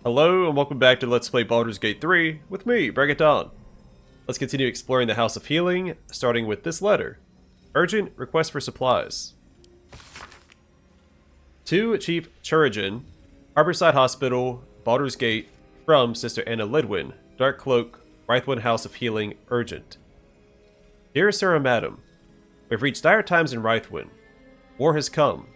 Hello and welcome back to Let's Play Baldur's Gate 3 with me, Bring It On. Let's continue exploring the House of Healing, starting with this letter. Urgent request for supplies. To Chief Churigan, Harborside Hospital, Baldur's Gate, from Sister Anna Lidwin, Dark Cloak, Rythwin House of Healing, urgent. Dear Sir and Madam, we've reached dire times in Rythwin. War has come.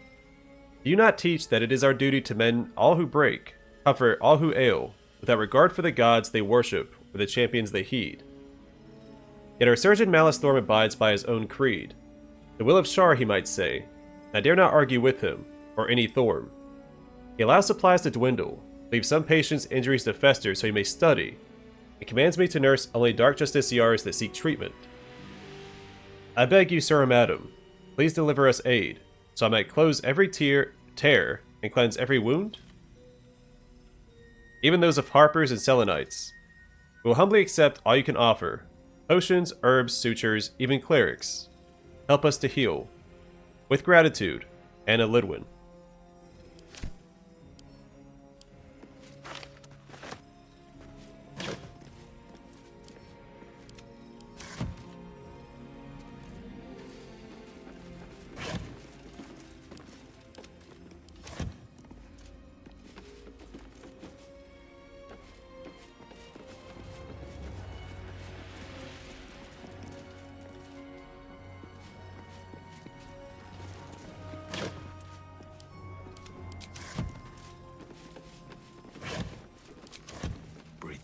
Do you not teach that it is our duty to mend all who break, comfort all who ail, without regard for the gods they worship or the champions they heed? Yet our surgeon Malithorm abides by his own creed. The will of Shar, he might say. I dare not argue with him, or any Thorm. He allows supplies to dwindle, leaves some patients' injuries to fester so he may study, and commands me to nurse only dark justiciars that seek treatment. I beg you, Sir and Madam, please deliver us aid, so I might close every tear and cleanse every wound? Even those of harpers and selenites. We will humbly accept all you can offer. Potions, herbs, sutures, even clerics. Help us to heal. With gratitude, Anna Lidwin.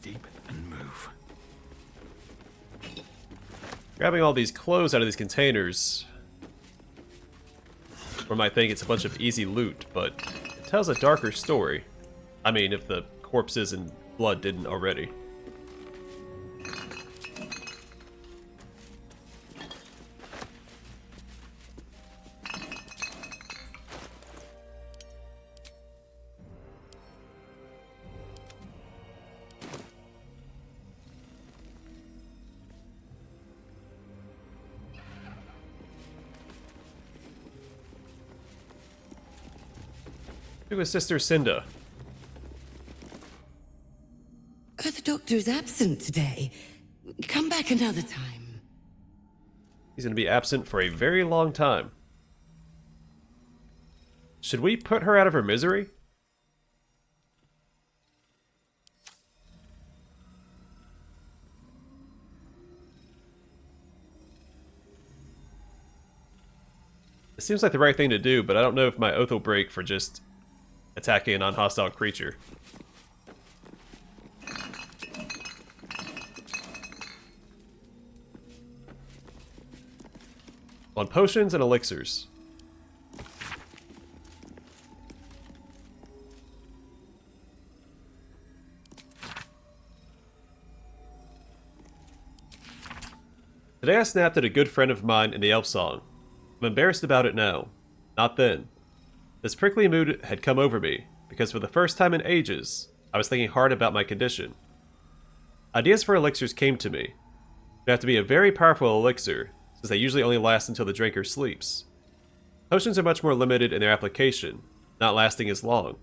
Deep and move. Grabbing all these clothes out of these containers. One might think it's a bunch of easy loot, but it tells a darker story. I mean, if the corpses and blood didn't already. With Sister Cinda. The doctor's absent today. Come back another time. He's going to be absent for a very long time. Should we put her out of her misery? It seems like the right thing to do, but I don't know if my oath will break for just attacking a non-hostile creature. On potions and elixirs. Today I snapped at a good friend of mine in the elf song. I'm embarrassed about it now. Not then. This prickly mood had come over me, because for the first time in ages, I was thinking hard about my condition. Ideas for elixirs came to me. They have to be a very powerful elixir, since they usually only last until the drinker sleeps. Potions are much more limited in their application, not lasting as long.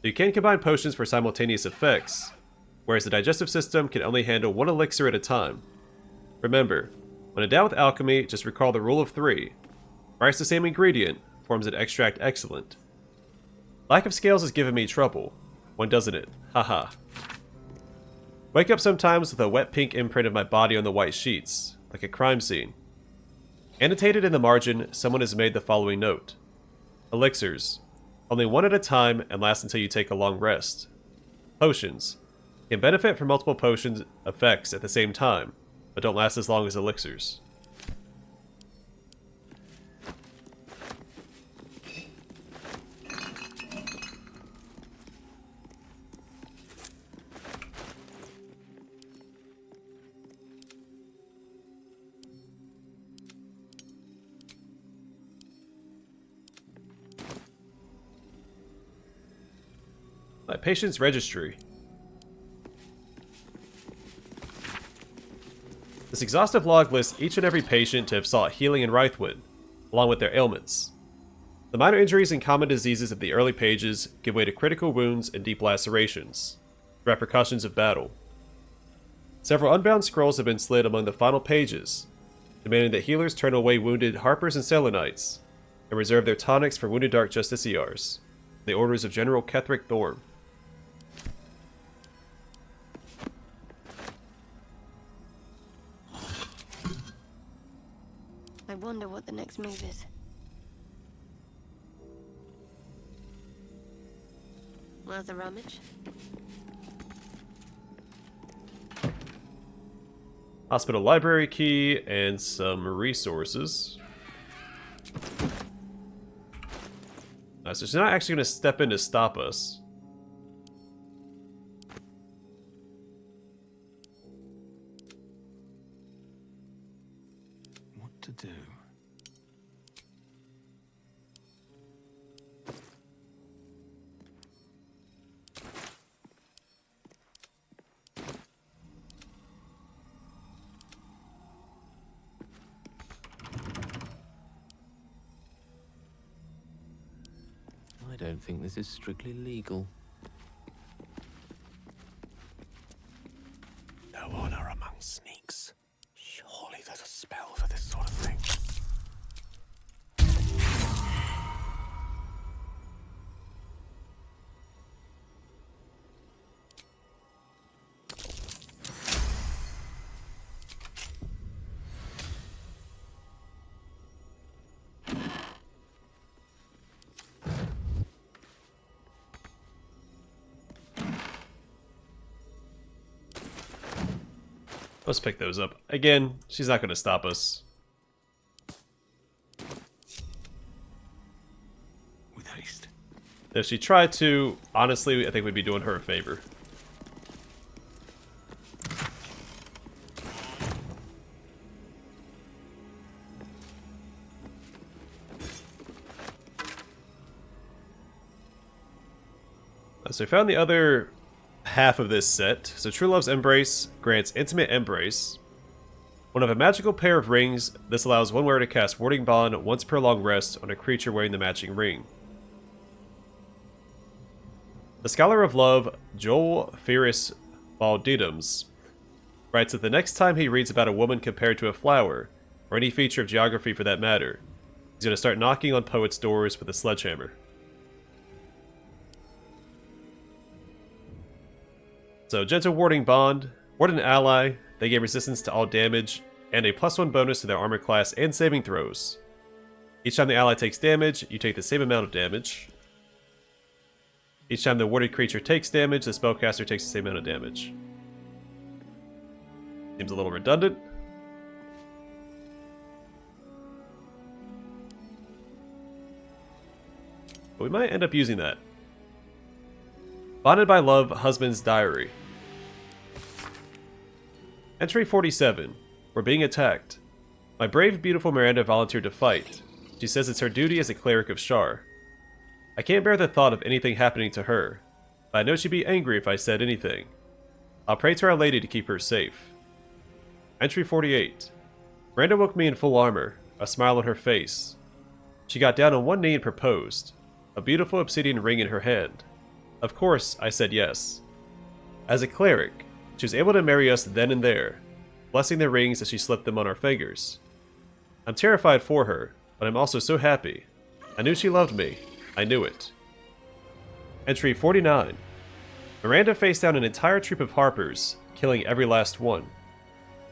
You can combine potions for simultaneous effects, whereas the digestive system can only handle one elixir at a time. Remember, when in doubt with alchemy, just recall the rule of 3. Thrice the same ingredient forms an extract excellent. Lack of scales has given me trouble. One doesn't it? Haha. Wake up sometimes with a wet pink imprint of my body on the white sheets, like a crime scene. Annotated in the margin, someone has made the following note. Elixirs. Only one at a time and last until you take a long rest. Potions. Can benefit from multiple potions effects at the same time, but don't last as long as elixirs. My patient's registry. This exhaustive log lists each and every patient to have sought healing in Rythwin, along with their ailments. The minor injuries and common diseases of the early pages give way to critical wounds and deep lacerations, repercussions of battle. Several unbound scrolls have been slid among the final pages, demanding that healers turn away wounded Harpers and Selenites, and reserve their tonics for wounded Dark Justiciars, the orders of General Ketheric Thorm. I wonder what the next move is. Worth a rummage? Hospital library key and some resources. So she's not actually going to step in to stop us. What to do? I don't think this is strictly legal. No honor among sneaks. Surely there's a spell for this sort of thing. Let's pick those up. Again, she's not going to stop us. With haste. If she tried to, honestly, I think we'd be doing her a favor. So we found the other half of this set. So True Love's Embrace grants Intimate Embrace. One of a magical pair of rings, this allows one wearer to cast Warding Bond once per long rest on a creature wearing the matching ring. The Scholar of Love, Joel Ferris Baldidums, writes that the next time he reads about a woman compared to a flower, or any feature of geography for that matter, he's going to start knocking on poets' doors with a sledgehammer. So, Gentle Warding Bond, ward an ally, they gain resistance to all damage, and a +1 bonus to their armor class and saving throws. Each time the ally takes damage, you take the same amount of damage. Each time the warded creature takes damage, the spellcaster takes the same amount of damage. Seems a little redundant. But we might end up using that. Bonded by Love, Husband's Diary. Entry 47. We're being attacked. My brave, beautiful Miranda volunteered to fight. She says it's her duty as a cleric of Shar. I can't bear the thought of anything happening to her, but I know she'd be angry if I said anything. I'll pray to Our Lady to keep her safe. Entry 48. Miranda woke me in full armor, a smile on her face. She got down on one knee and proposed, a beautiful obsidian ring in her hand. Of course, I said yes. As a cleric, she was able to marry us then and there, blessing the rings as she slipped them on our fingers. I'm terrified for her, but I'm also so happy. I knew she loved me. I knew it. Entry 49. Miranda faced down an entire troop of Harpers, killing every last one.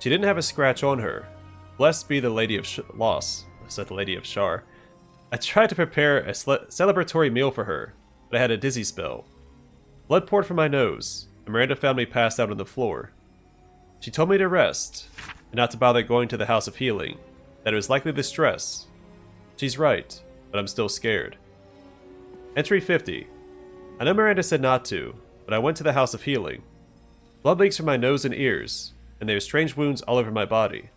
She didn't have a scratch on her. Blessed be the Lady of Loss, said the Lady of Shar. I tried to prepare a celebratory meal for her, but I had a dizzy spell. Blood poured from my nose, and Miranda found me passed out on the floor. She told me to rest, and not to bother going to the House of Healing, that it was likely the stress. She's right, but I'm still scared. Entry 50. I know Miranda said not to, but I went to the House of Healing. Blood leaks from my nose and ears, and there are strange wounds all over my body.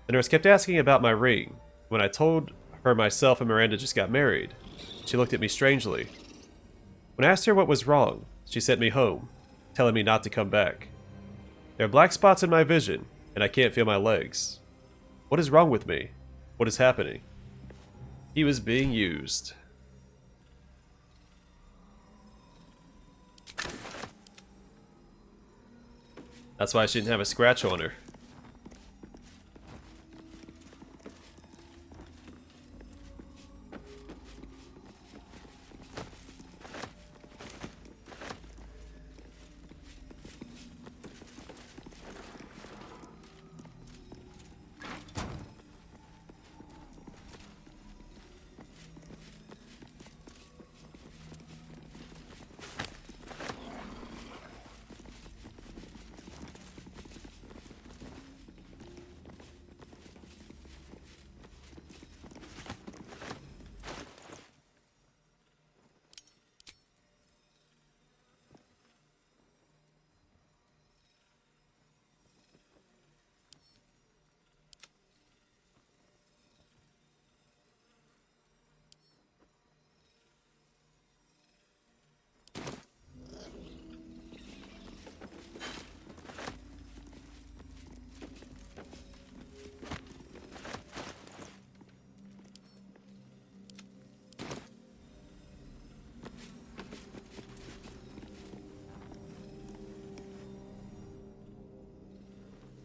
The nurse kept asking about my ring. When I told her myself and Miranda just got married, she looked at me strangely. When I asked her what was wrong, she sent me home, telling me not to come back. There are black spots in my vision, and I can't feel my legs. What is wrong with me? What is happening? He was being used. That's why she didn't have a scratch on her.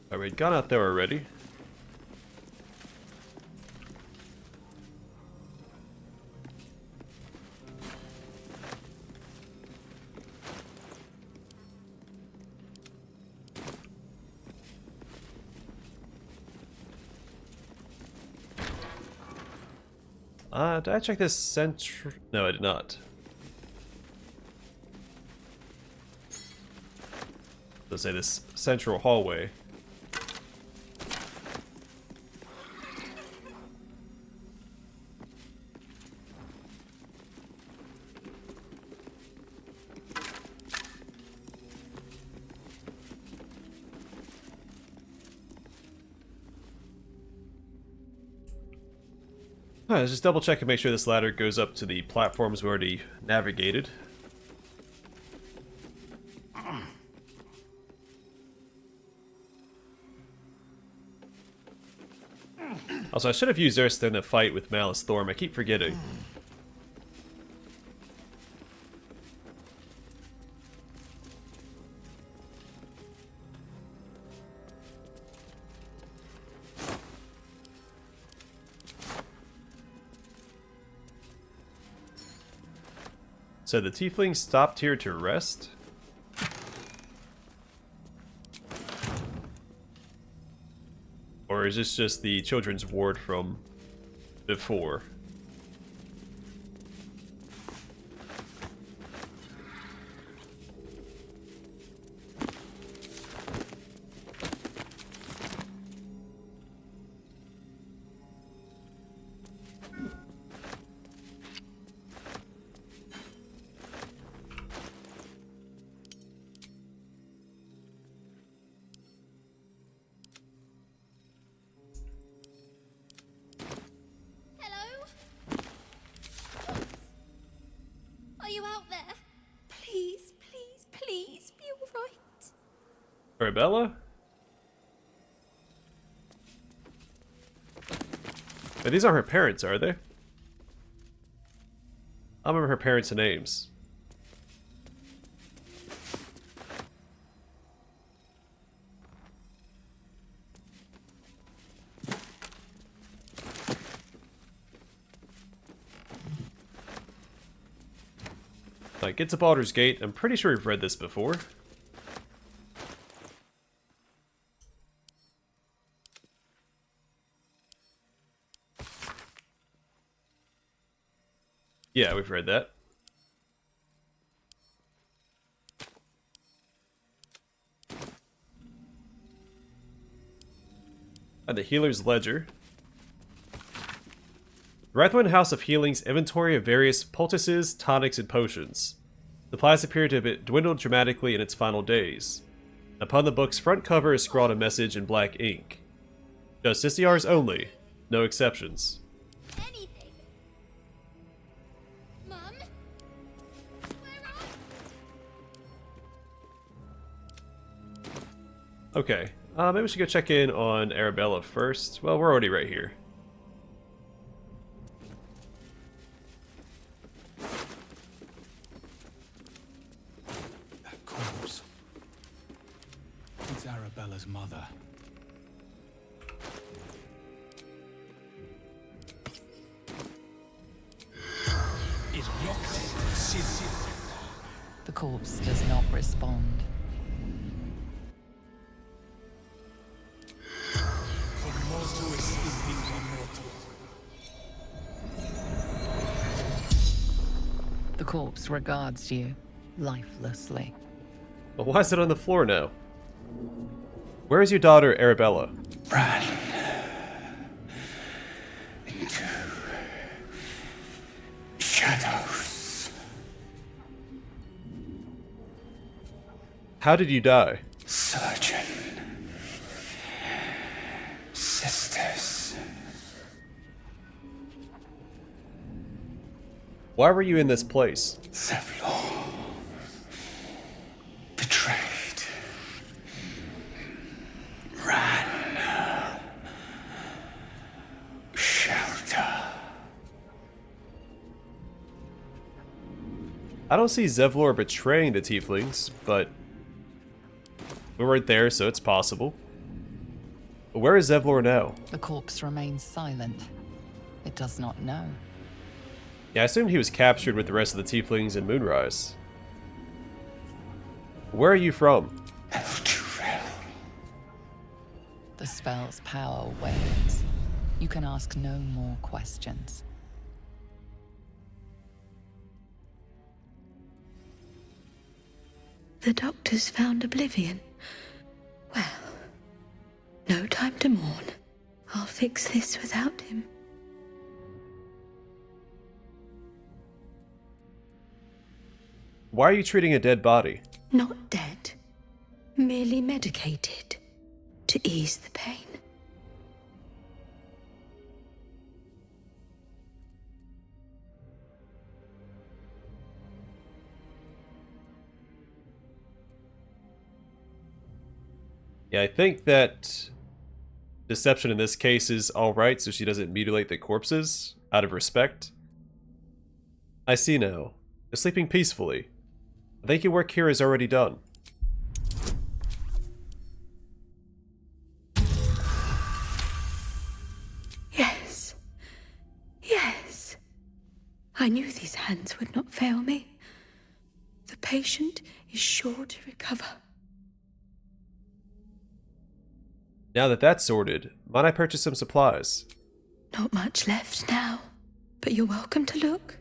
Alright, we'd gone out there already. Did I check this central? No, I did not. Let's say this central hallway. Alright, let's just double check and make sure this ladder goes up to the platforms we already navigated. Also, I should have used Earth in the fight with Malice Thorm. I keep forgetting. So the tiefling stopped here to rest? Or is this just the children's ward from before? Are you out there? Please, please, please be alright. Arabella? But these aren't her parents, are they? I don't remember her parents' names. Like, get to Baldur's Gate. I'm pretty sure we've read this before. Yeah, we've read that. And the Healer's Ledger. Rathwin House of Healing's inventory of various poultices, tonics, and potions. Supplies appear to have dwindled dramatically in its final days. Upon the book's front cover is scrawled a message in black ink. Justiciars only, no exceptions. Anything. Mum? Where are you? Okay, maybe we should go check in on Arabella first. Well, we're already right here. That corpse. It's Arabella's mother? The corpse does not respond. The corpse regards you lifelessly. But why is it on the floor now? Where is your daughter, Arabella? Ran into shadows. How did you die? Surgeon. Sisters. Why were you in this place? Zevlor. Betrayed. Ran. Shelter. I don't see Zevlor betraying the tieflings, but we weren't there, so it's possible. But where is Zevlor now? The corpse remains silent. It does not know. Yeah, I assumed he was captured with the rest of the tieflings in Moonrise. Where are you from? Eldurel. The spell's power wanes. You can ask no more questions. The doctor's found oblivion. Well, no time to mourn. I'll fix this without him. Why are you treating a dead body? Not dead. Merely medicated. To ease the pain. Yeah, I think that deception in this case is alright, so she doesn't mutilate the corpses, out of respect. I see now. They're sleeping peacefully. I think your work here is already done. Yes. Yes. I knew these hands would not fail me. The patient is sure to recover. Now that that's sorted, might I purchase some supplies? Not much left now, but you're welcome to look.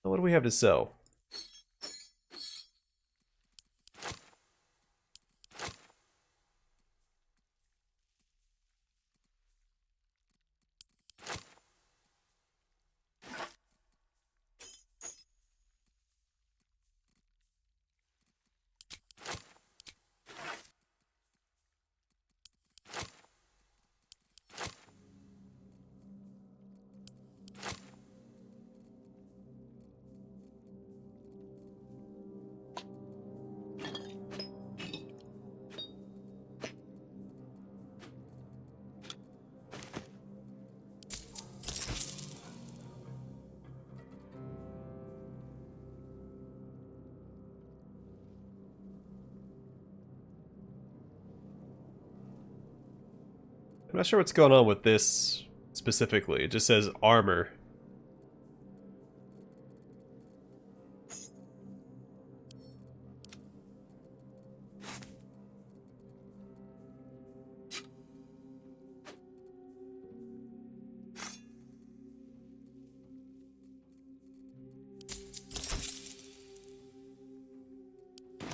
What do we have to sell? I'm not sure what's going on with this specifically. It just says armor.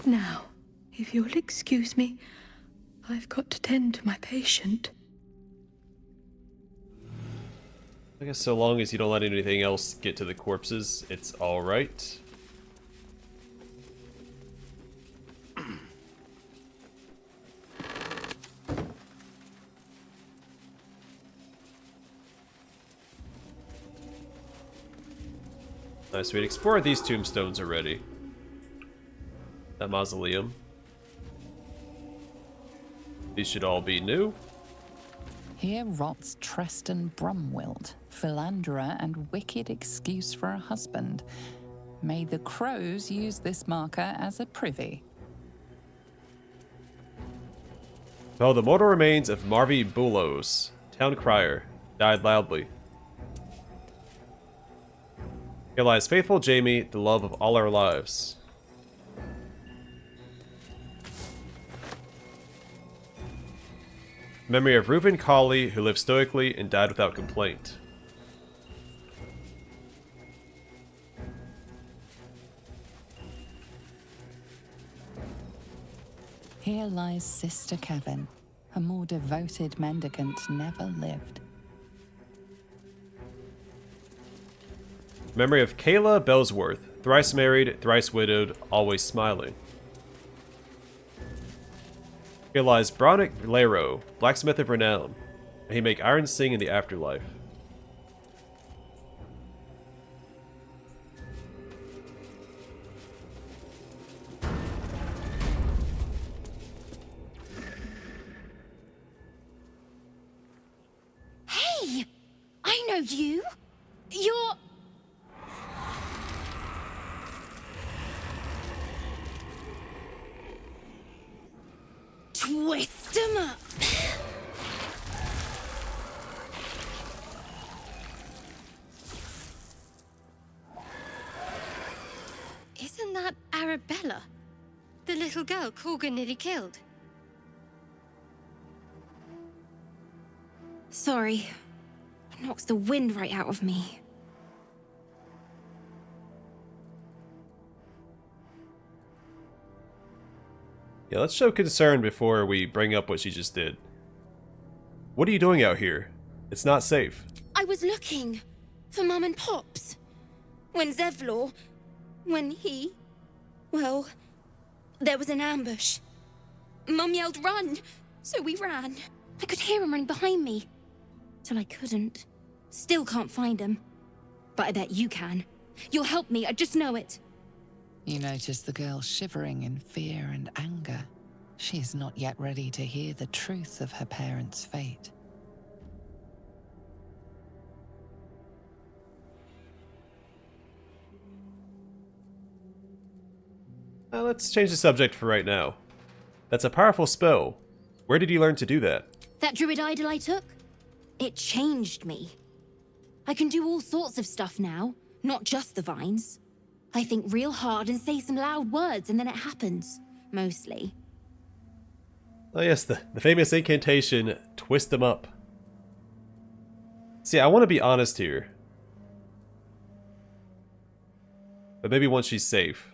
Now, if you'll excuse me, I've got to tend to my patient. I guess so long as you don't let anything else get to the corpses, it's alright. Nice, we'd explored these tombstones already. That mausoleum. These should all be new. Here rots Treston Brumwilt, philanderer and wicked excuse for a husband. May the crows use this marker as a privy. Oh, the mortal remains of Marvy Bulos, town crier, died loudly. Here lies faithful Jamie, the love of all our lives. Memory of Reuben Colley, who lived stoically and died without complaint. Here lies Sister Kevin. A more devoted mendicant never lived. Memory of Kayla Bellsworth, thrice married, thrice widowed, always smiling. Here lies Bronick Lero, blacksmith of renown. May he make iron sing in the afterlife. Hey! I know you! You're... Twist 'em up! Isn't that Arabella? The little girl Corgan nearly killed? Sorry. It knocks the wind right out of me. Yeah, let's show concern before we bring up what she just did. What are you doing out here? It's not safe. I was looking for Mum and Pops. When Zevlor... When he... Well... There was an ambush. Mum yelled, "Run!" So we ran. I could hear him running behind me. Till I couldn't. Still can't find him. But I bet you can. You'll help me, I just know it. You notice the girl shivering in fear and anger. She is not yet ready to hear the truth of her parents' fate. Let's change the subject for right now. That's a powerful spell. Where did you learn to do that? That druid idol I took? It changed me. I can do all sorts of stuff now, not just the vines. I think real hard and say some loud words and then it happens. Mostly. Oh yes, the famous incantation, twist 'em up. See, I want to be honest here. But maybe once she's safe.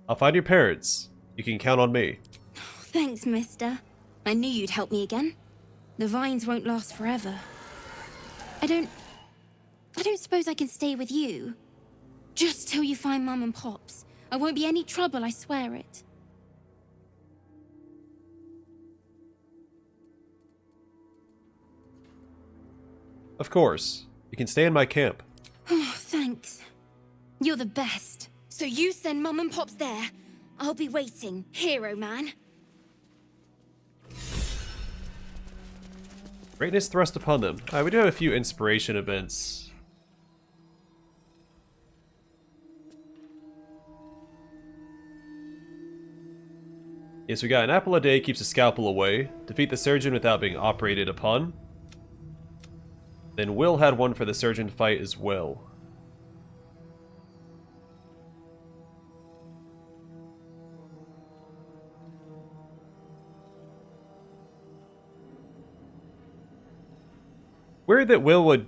I'll find your parents. You can count on me. Thanks, mister. I knew you'd help me again. The vines won't last forever. I don't suppose I can stay with you. Just till you find Mum and Pops. I won't be any trouble, I swear it. Of course. You can stay in my camp. Oh, thanks. You're the best. So you send Mum and Pops there. I'll be waiting, hero man. Greatness thrust upon them. We do have a few inspiration events. Yes, we got an apple a day keeps a scalpel away. Defeat the surgeon without being operated upon. Then Will had one for the surgeon fight as well. Weird that Will would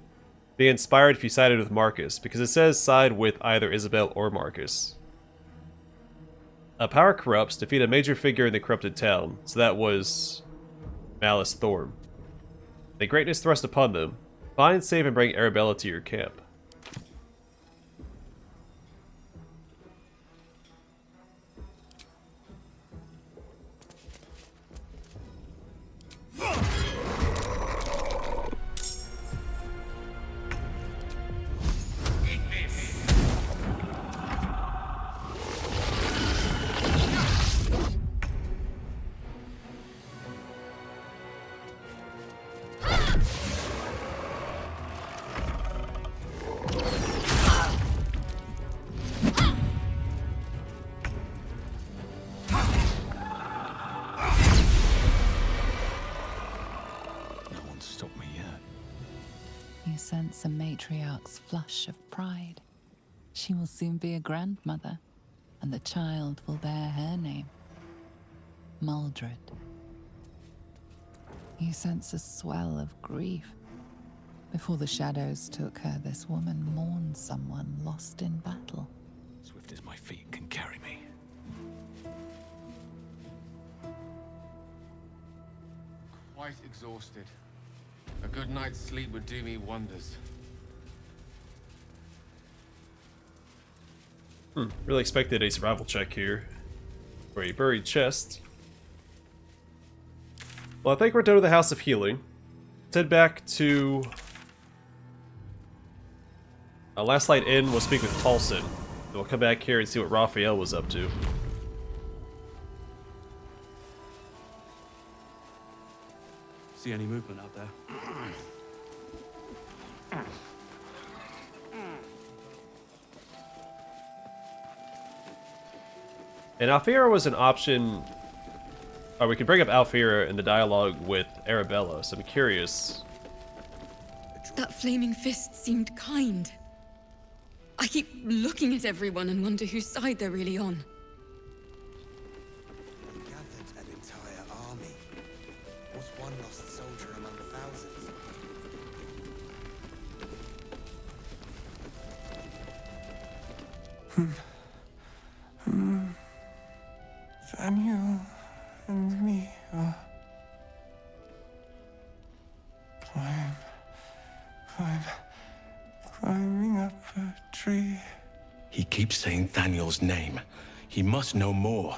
be inspired if you sided with Marcus, because it says side with either Isabel or Marcus. Power corrupts, defeat a major figure in the corrupted town, so that was Malice Thorm. The greatness thrust upon them. Find, save, and bring Arabella to your camp. No one's stopped me yet. You sense a matriarch's flush of pride. She will soon be a grandmother, and the child will bear her name, Maldred. You sense a swell of grief. Before the shadows took her, this woman mourned someone lost in battle. Swift as my feet can carry me. Quite exhausted. A good night's sleep would do me wonders. Really expected a survival check here. For a buried chest. Well, I think we're done with the House of Healing. Let's head back to... Last Light Inn, we'll speak with Paulson. We'll come back here and see what Raphael was up to. See any movement out there? And Alfira was an option... Or we could bring up Alfira in the dialogue with Arabella, so I'm curious. That flaming fist seemed kind. I keep looking at everyone and wonder whose side they're really on. We gathered an entire army. Was one lost soldier among thousands? Daniel and me are climbing up a tree. He keeps saying Thaniel's name. He must know more.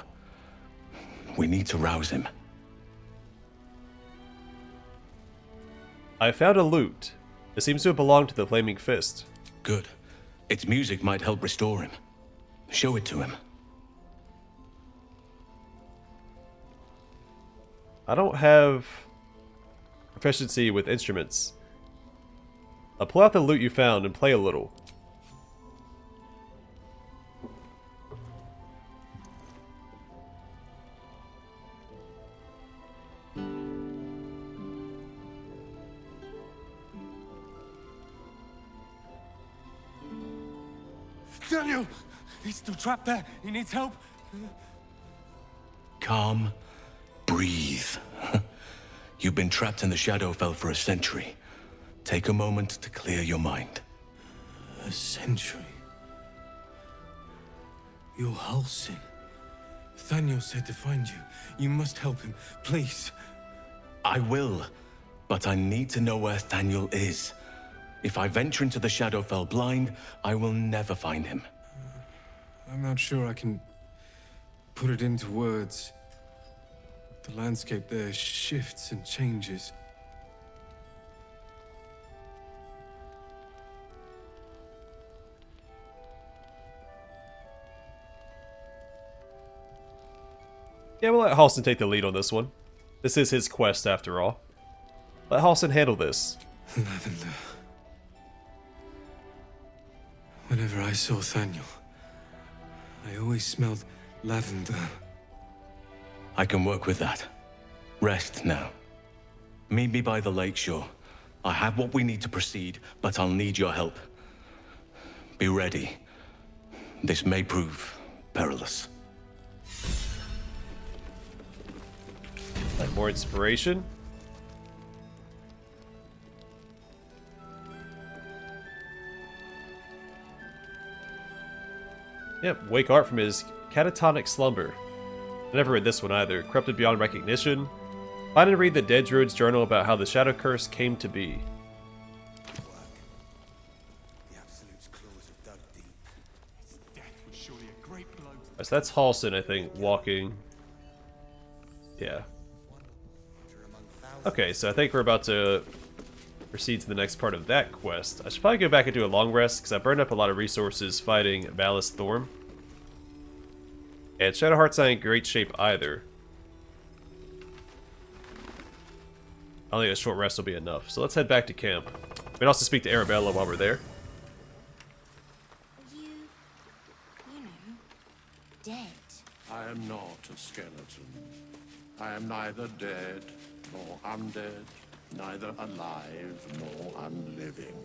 We need to rouse him. I found a lute. It seems to have belonged to the Flaming Fist. Good. Its music might help restore him. Show it to him. I don't have proficiency with instruments. Pull out the lute you found and play a little. Daniel! He's still trapped there. He needs help. Calm. Breathe. You've been trapped in the Shadowfell for a century. Take a moment to clear your mind. A century? You're Halsing. Thaniel said to find you. You must help him, please. I will, but I need to know where Thaniel is. If I venture into the Shadowfell blind, I will never find him. I'm not sure I can put it into words. The landscape there shifts and changes. Yeah, we'll let Halston take the lead on this one. This is his quest, after all. Let Halston handle this. Lavender. Whenever I saw Thaniel, I always smelled lavender. I can work with that. Rest now. Meet me by the lakeshore. I have what we need to proceed, but I'll need your help. Be ready. This may prove perilous. Like more inspiration. Yep, wake Art from his catatonic slumber. I never read this one either. Corrupted beyond recognition. Find and read the Dead Druid's journal about how the Shadow Curse came to be. The Absolute's claws have dug deep. Its death was surely a great blow. So that's Halston, I think, walking. Yeah. Okay, so I think we're about to proceed to the next part of that quest. I should probably go back and do a long rest, because I burned up a lot of resources fighting Malice Thorm. And Shadowheart's not in great shape either. I don't think a short rest will be enough. So let's head back to camp. We can also speak to Arabella while we're there. You know, dead. I am not a skeleton. I am neither dead nor undead, neither alive nor unliving.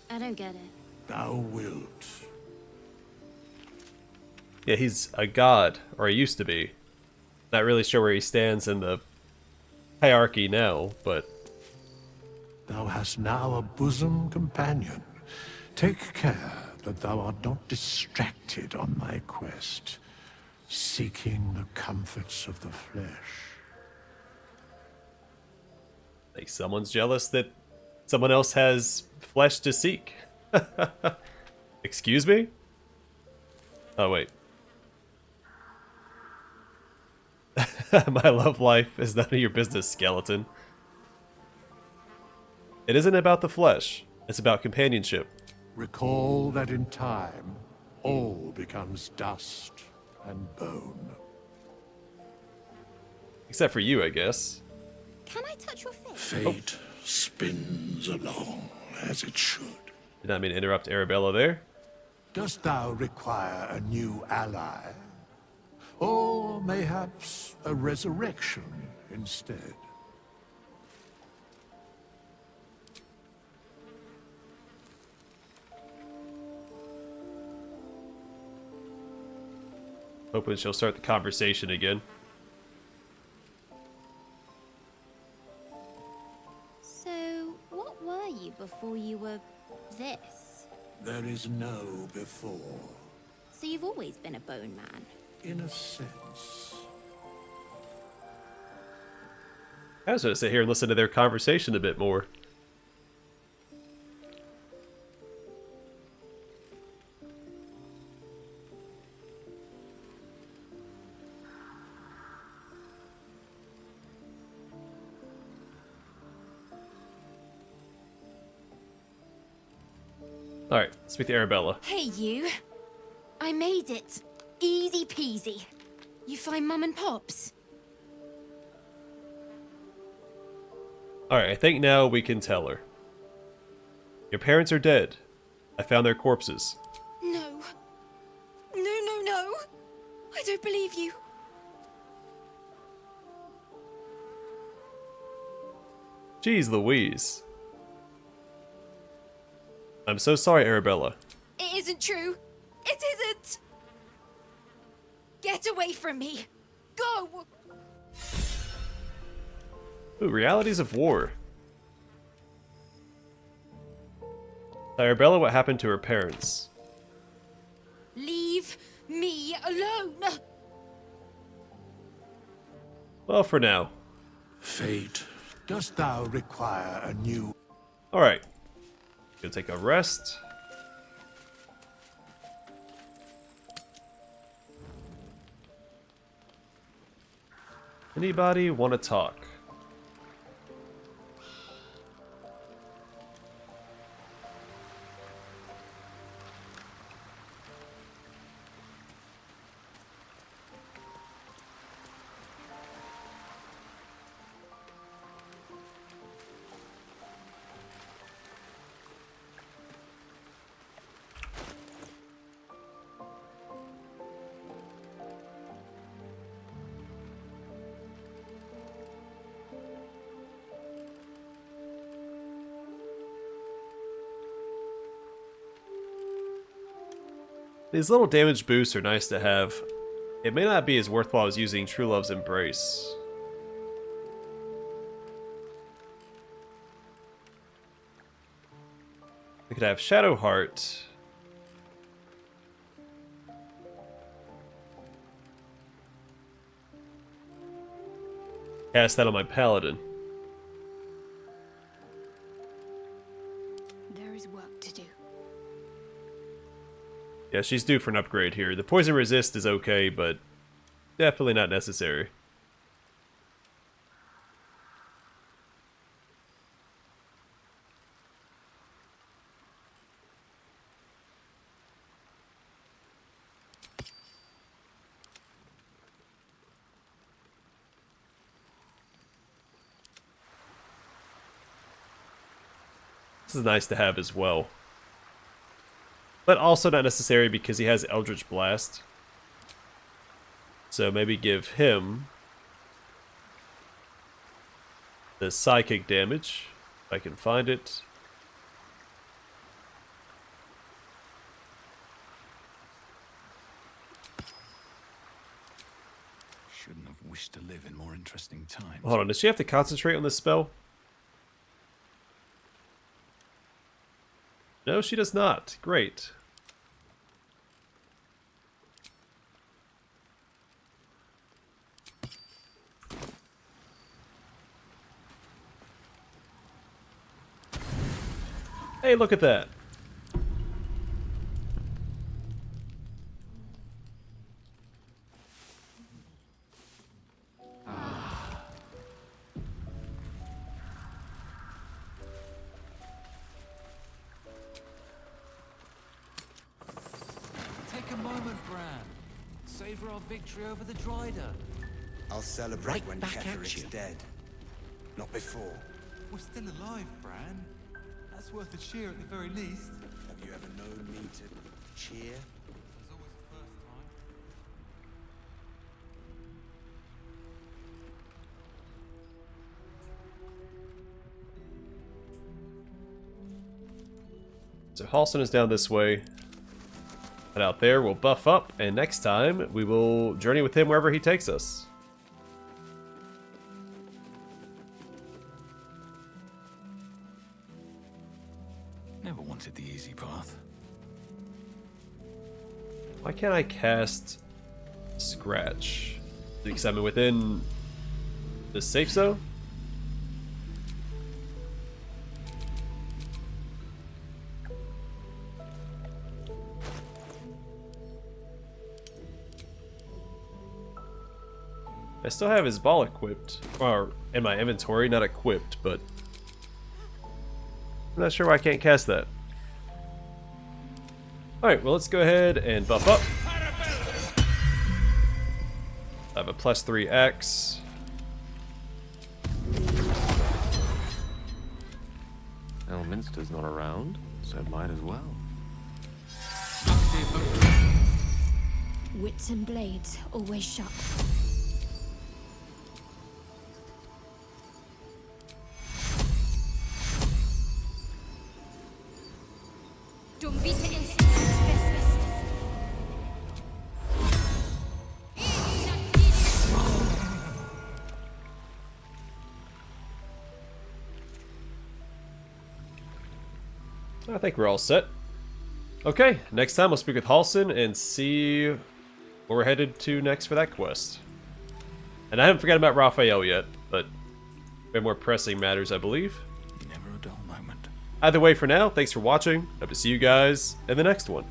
I don't get it. Thou wilt. Yeah, he's a god, or he used to be. Not really sure where he stands in the hierarchy now, but... Thou hast now a bosom companion. Take care that thou art not distracted on thy quest, seeking the comforts of the flesh. Like someone's jealous that someone else has flesh to seek. Excuse me? Oh, wait. My love life is none of your business, skeleton. It isn't about the flesh. It's about companionship. Recall that in time, all becomes dust and bone. Except for you, I guess. Can I touch your face? Fate spins along as it should. Did not mean to interrupt Arabella there. Dost thou require a new ally? Or mayhaps a resurrection instead? Hoping she'll start the conversation again. So, what were you before you were this? There is no before, So you've always been a bone man? in a sense. I was going to sit here and listen to their conversation a bit more. Alright, speak to Arabella. Hey, you. I made it. Easy peasy. You find Mum and Pops? Alright, I think now we can tell her. Your parents are dead. I found their corpses. No. No. I don't believe you. Jeez Louise. I'm so sorry, Arabella. It isn't true. It isn't. Get away from me. Go. Ooh, realities of war. Arabella, what happened to her parents? Leave me alone. Well, for now. Fate, dost thou require a new... Alright. Gonna take a rest. Anybody want to talk? These little damage boosts are nice to have. It may not be as worthwhile as using True Love's Embrace. We could have Shadow Heart. Cast that on my Paladin. There is work to do. Yeah, she's due for an upgrade here. The poison resist is okay, but definitely not necessary. This is nice to have as well. But also not necessary because he has Eldritch Blast. So maybe give him the psychic damage, if I can find it. Shouldn't have wished to live in more interesting times. Hold on, does she have to concentrate on this spell? No, she does not. Great. Hey, look at that. Take a moment, Bran. Savor our victory over the Dryder. I'll celebrate Right when back at Ketheric's you. dead. Not before. We're still alive, Bran. That's worth a cheer at the very least. Have you ever known me to cheer? There's always a first time. So Halsin is down this way. And out there we'll buff up, and next time we will journey with him wherever he takes us. Never wanted the easy path. Why can't I cast Scratch? Because I'm within the safe zone? I still have his ball equipped, or in my inventory, not equipped, but I'm not sure why I can't cast that. Alright, well let's go ahead and buff up. I have a +3 axe. Elminster's not around, so might as well. Wits and blades always sharp. I think we're all set. Okay, next time we'll speak with Halsin and see where we're headed to next for that quest. And I haven't forgotten about Raphael yet, but we have more pressing matters, I believe. Never a dull moment. Either way, for now, thanks for watching. Hope to see you guys in the next one.